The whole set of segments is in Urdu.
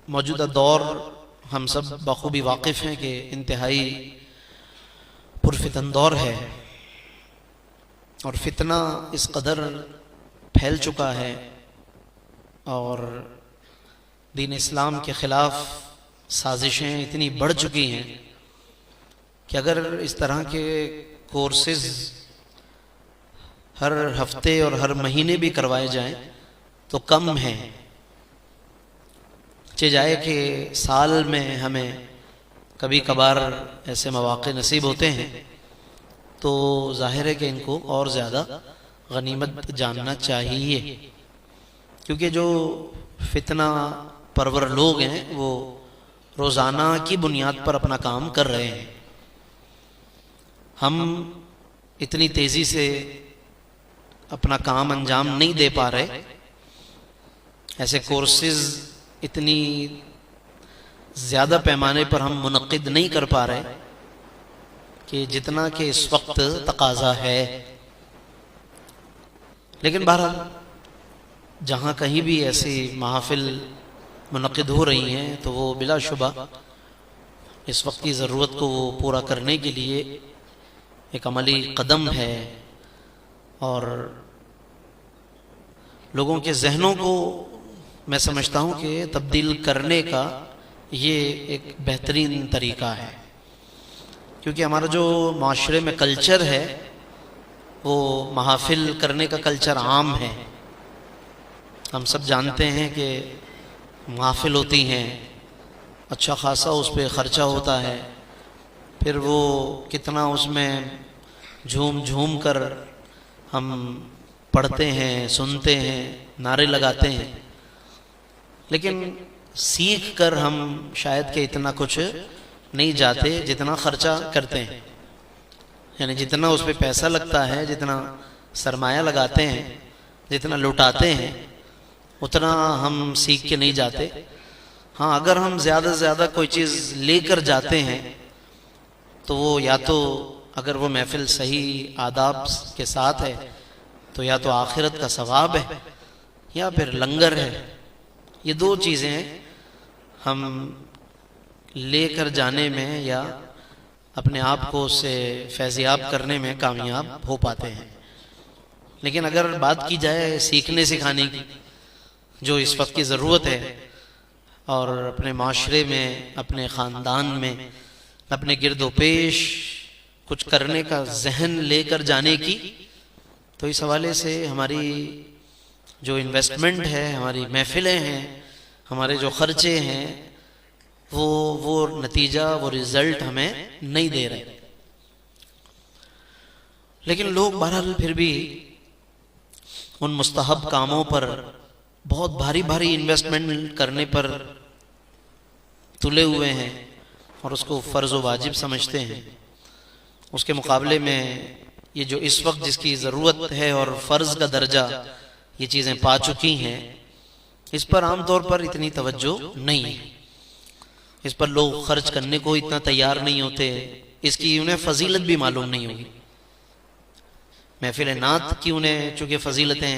موجودہ دور ہم سب بخوبی واقف ہیں کہ انتہائی پرفتن دور ہے، اور فتنہ اس قدر پھیل چکا ہے اور دین اسلام کے خلاف سازشیں اتنی بڑھ چکی ہیں کہ اگر اس طرح کے کورسز ہر ہفتے اور ہر مہینے بھی کروائے جائیں تو کم ہیں۔ جائے کہ سال میں ہمیں کبھی کبھار ایسے مواقع نصیب ہوتے ہیں تو ظاہر ہے کہ ان کو اور زیادہ غنیمت جاننا چاہیے، کیونکہ جو فتنہ پرور لوگ ہیں وہ روزانہ کی بنیاد پر اپنا کام کر رہے ہیں۔ ہم اتنی تیزی سے اپنا کام انجام نہیں دے پا رہے، ایسے کورسز اتنی زیادہ پیمانے پر ہم منعقد نہیں کر پا رہے کہ جتنا کہ اس وقت تقاضا ہے۔ لیکن بہرحال جہاں کہیں بھی ایسی محافل منعقد ہو رہی ہیں تو وہ بلا شبہ اس وقت کی ضرورت کو وہ پورا کرنے کے لیے ایک عملی قدم ہے، اور لوگوں کے ذہنوں کو میں سمجھتا ہوں کہ تبدیل کرنے کا یہ ایک بہترین طریقہ ہے، کیونکہ ہمارا جو معاشرے میں کلچر ہے وہ محافل کرنے کا کلچر عام ہے۔ ہم سب جانتے ہیں کہ محافل ہوتی ہیں، اچھا خاصا اس پہ خرچہ ہوتا ہے، پھر وہ کتنا اس میں جھوم جھوم کر ہم پڑھتے ہیں، سنتے ہیں، نعرے لگاتے ہیں، لیکن سیکھ کر ہم شاید کہ اتنا کچھ نہیں جاتے جتنا خرچہ کرتے ہیں۔ یعنی جتنا اس پہ پیسہ لگتا ہے، جتنا سرمایہ لگاتے ہیں، جتنا لوٹاتے ہیں، اتنا ہم سیکھ کے نہیں جاتے۔ ہاں، اگر ہم زیادہ سے زیادہ کوئی چیز لے کر جاتے ہیں تو وہ یا تو اگر وہ محفل صحیح آداب کے ساتھ ہے تو یا تو آخرت کا ثواب ہے یا پھر لنگر ہے۔ یہ دو چیزیں ہم لے کر جانے میں یا اپنے آپ کو اس سے فیضیاب کرنے میں کامیاب ہو پاتے ہیں۔ لیکن اگر بات کی جائے سیکھنے سکھانے کی، جو اس وقت کی ضرورت ہے، اور اپنے معاشرے میں، اپنے خاندان میں، اپنے گرد و پیش کچھ کرنے کا ذہن لے کر جانے کی، تو اس حوالے سے ہماری جو انویسٹمنٹ ہے، ہماری محفلیں ہیں، ہمارے جو خرچے ہیں، وہ نتیجہ، وہ رزلٹ ہمیں نہیں دے رہے۔ لیکن لوگ بہرحال پھر بھی ان مستحب کاموں پر بہت بھاری بھاری انویسٹمنٹ کرنے پر تلے ہوئے ہیں اور اس کو فرض و واجب سمجھتے ہیں۔ اس کے مقابلے میں یہ جو اس وقت جس کی ضرورت ہے اور فرض کا درجہ یہ چیزیں پا چکی ہیں، اس پر عام طور پر اتنی توجہ نہیں ہے، اس پر لوگ خرچ کرنے کو اتنا تیار نہیں ہوتے، اس کی انہیں فضیلت بھی معلوم نہیں ہوگی۔ محفل نعت کی انہیں چونکہ فضیلتیں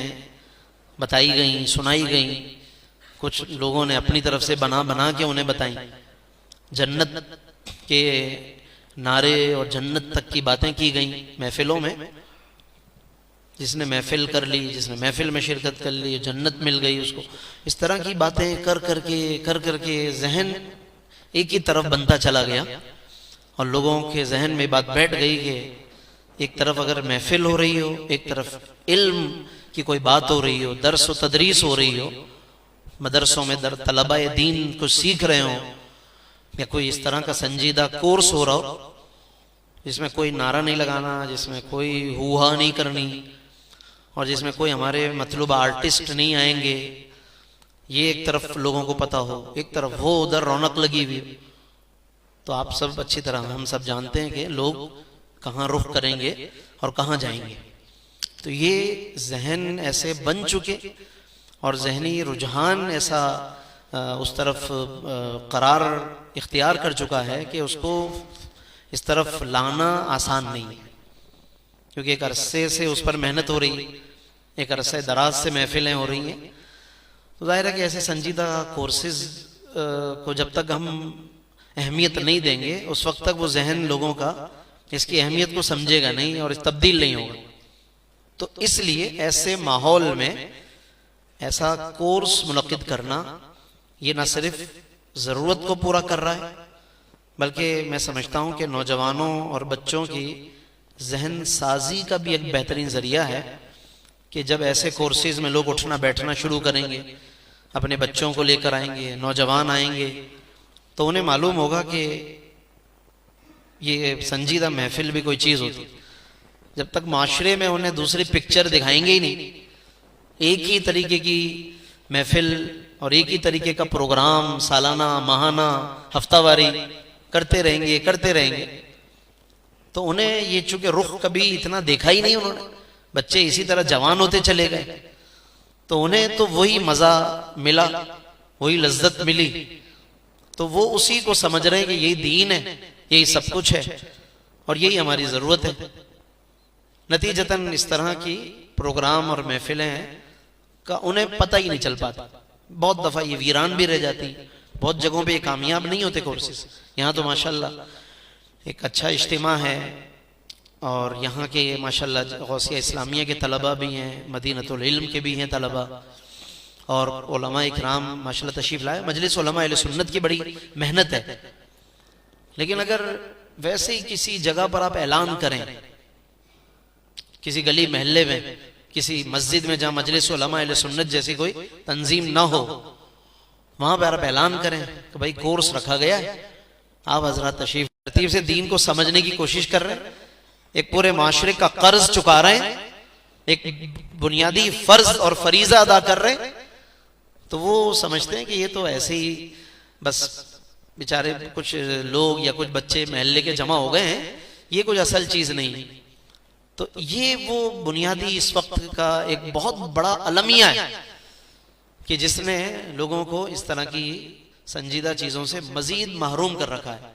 بتائی گئیں، سنائی گئیں، کچھ لوگوں نے اپنی طرف سے بنا کے انہیں بتائیں، جنت کے نعرے اور جنت تک کی باتیں کی گئیں محفلوں میں۔ جس نے محفل کر لی، جس نے محفل میں شرکت کر لی، جنت مل گئی اس کو۔ اس طرح کی باتیں کر کے ذہن ایک ہی طرف بنتا چلا گیا، اور لوگوں کے ذہن میں بات بیٹھ گئی کہ ایک طرف اگر محفل ہو رہی ہو، ایک طرف علم کی کوئی بات ہو رہی ہو، درس و تدریس ہو رہی ہو، مدرسوں میں طلبہ دین کچھ سیکھ رہے ہوں، یا کوئی اس طرح کا سنجیدہ کورس ہو رہا ہو جس میں کوئی نعرہ نہیں لگانا، جس میں کوئی ہوہا نہیں کرنی، اور جس میں کوئی ہمارے مطلوبہ آرٹسٹ نہیں آئیں گے، یہ ایک طرف لوگوں کو پتا ہو، ایک طرف وہ ادھر رونق لگی ہوئی، تو آپ سب اچھی طرح، ہم سب جانتے ہیں کہ لوگ کہاں رخ کریں گے اور کہاں جائیں گے۔ تو یہ ذہن ایسے بن چکے اور ذہنی رجحان ایسا اس طرف قرار اختیار کر چکا ہے کہ اس کو اس طرف لانا آسان نہیں ہے، کیونکہ ایک عرصے سے اس پر محنت ہو رہی، ایک عرصہ دراز سے محفلیں ہو رہی ہیں، تو ظاہر ہے کہ ایسے سنجیدہ کورسز کو جب تک ہم اہمیت نہیں دیں گے اس وقت تک وہ ذہن لوگوں کا اس کی اہمیت کو سمجھے گا نہیں اور تبدیل نہیں ہوگا. تو اس لیے ایسے ماحول میں ایسا کورس منعقد کرنا یہ نہ صرف ضرورت کو پورا کر رہا ہے بلکہ میں سمجھتا ہوں کہ نوجوانوں اور بچوں کی ذہن سازی کا بھی ایک بہترین ذریعہ ہے کہ جب ایسے کورسز میں لوگ اٹھنا بیٹھنا شروع کریں گے، اپنے بچوں کو لے کر آئیں گے، نوجوان آئیں گے، تو انہیں معلوم ہوگا کہ یہ سنجیدہ محفل بھی کوئی چیز ہوتی. جب تک معاشرے میں انہیں دوسری پکچر دکھائیں گے ہی نہیں، ایک ہی طریقے کی محفل اور ایک ہی طریقے کا پروگرام سالانہ ماہانہ ہفتہ واری کرتے رہیں گے تو انہیں یہ چونکہ رخ کبھی اتنا دیکھا ہی نہیں انہوں نے، بچے اسی طرح جوان ہوتے چلے گئے تو انہیں تو وہی مزہ ملا، وہی لذت ملی، تو وہ اسی کو سمجھ رہے ہیں کہ یہی دین ہے، یہی سب کچھ ہے اور یہی ہماری ضرورت ہے. نتیجتاً اس طرح کی پروگرام اور محفلیں ہیں کا انہیں پتہ ہی نہیں چل پاتا. بہت دفعہ یہ ویران بھی رہ جاتی، بہت جگہوں پہ یہ کامیاب نہیں ہوتے کورسز. یہاں تو ماشاءاللہ ایک اچھا اجتماع ہے اور یہاں کے ماشاءاللہ غوثیہ اسلامیہ کے طلبہ بھی ہیں، مدینۃ العلم کے بھی ہیں طلبہ، اور علماء اکرام ماشاءاللہ تشریف لائے. مجلس علماء اہل سنت کی بڑی محنت ہے. لیکن اگر ویسے ہی کسی جگہ پر آپ اعلان کریں، کسی گلی محلے میں، کسی مسجد میں جہاں مجلس علماء اہل سنت جیسی کوئی تنظیم نہ ہو، وہاں پہ آپ اعلان کریں کہ بھائی کورس رکھا گیا ہے، آپ حضرات تشریف ترتیب سے دین کو سمجھنے کی کوشش کر رہے ہیں، ایک پورے معاشرے کا قرض چکا رہے ہیں، ایک بنیادی فرض اور فریضہ ادا کر رہے ہیں، تو وہ سمجھتے ہیں کہ یہ تو ایسے ہی بس بیچارے کچھ لوگ یا کچھ بچے محلے کے جمع ہو گئے ہیں، یہ کچھ اصل چیز نہیں. تو یہ وہ بنیادی اس وقت کا ایک بہت بڑا المیہ ہے کہ جس نے لوگوں کو اس طرح کی سنجیدہ چیزوں سے مزید محروم کر رکھا ہے.